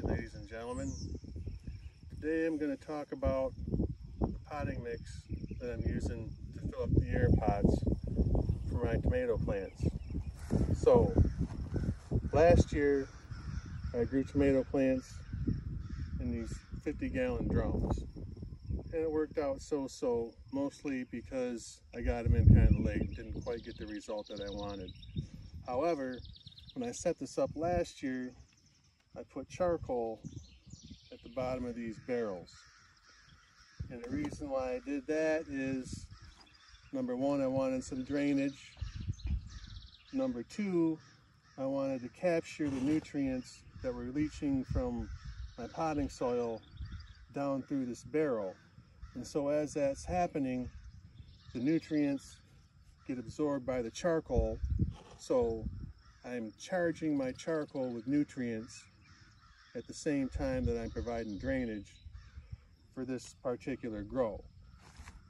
ladies and gentlemen. Today I'm going to talk about the potting mix that I'm using to fill up the air pots for my tomato plants. So, last year I grew tomato plants in these 50-gallon drums. And it worked out so-so, mostly because I got them in kind of late and didn't quite get the result that I wanted. However, when I set this up last year, I put charcoal at the bottom of these barrels. And the reason why I did that is, number one, I wanted some drainage. Number two, I wanted to capture the nutrients that were leaching from my potting soil down through this barrel. And so as that's happening, the nutrients get absorbed by the charcoal. So I'm charging my charcoal with nutrients at the same time that I'm providing drainage for this particular grow.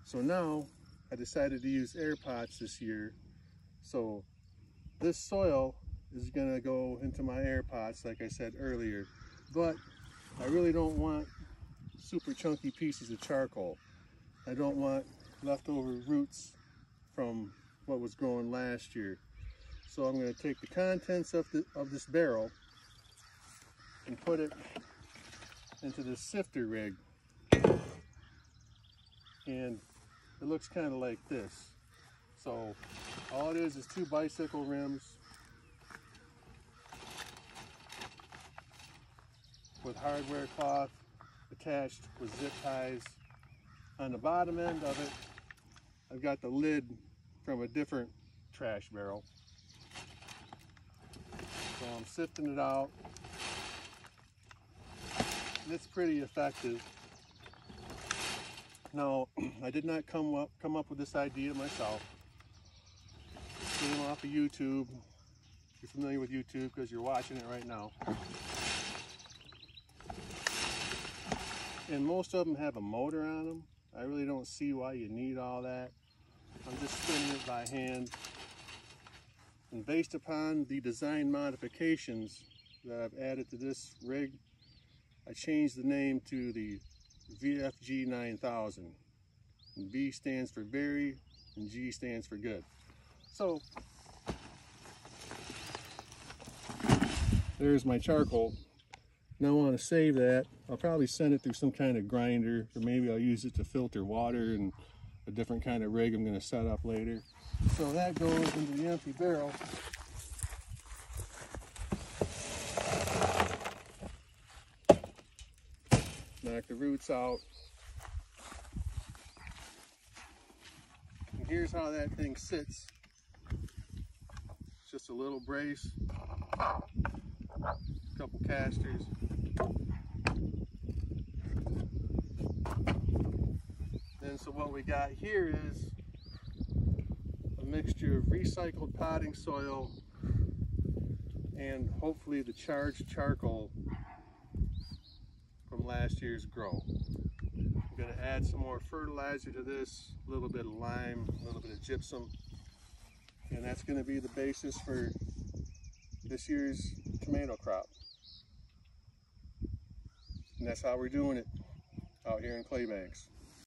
So now I decided to use air pots this year. So this soil is going to go into my air pots, like I said earlier, but I really don't want super chunky pieces of charcoal. I don't want leftover roots from what was growing last year. So I'm going to take the contents of this barrel and put it into this sifter rig. And it looks kind of like this. So all it is two bicycle rims with hardware cloth attached with zip ties. On the bottom end of it, I've got the lid from a different trash barrel. So I'm sifting it out. And it's pretty effective. Now, I did not come up with this idea myself. It came off of YouTube. You're familiar with YouTube because you're watching it right now. And most of them have a motor on them. I really don't see why you need all that. I'm just spinning it by hand. And based upon the design modifications that I've added to this rig, I changed the name to the VFG 9000. And V stands for very, and G stands for good. So, there's my charcoal. Now I want to save that. I'll probably send it through some kind of grinder, or maybe I'll use it to filter water and a different kind of rig I'm going to set up later. So that goes into the empty barrel. Knock the roots out. And here's how that thing sits. It's just a little brace, a couple casters. And so what we got here is a mixture of recycled potting soil and hopefully the charged charcoal from last year's grow. I'm going to add some more fertilizer to this, a little bit of lime, a little bit of gypsum, and that's going to be the basis for this year's tomato crop. And that's how we're doing it out here in Claybanks.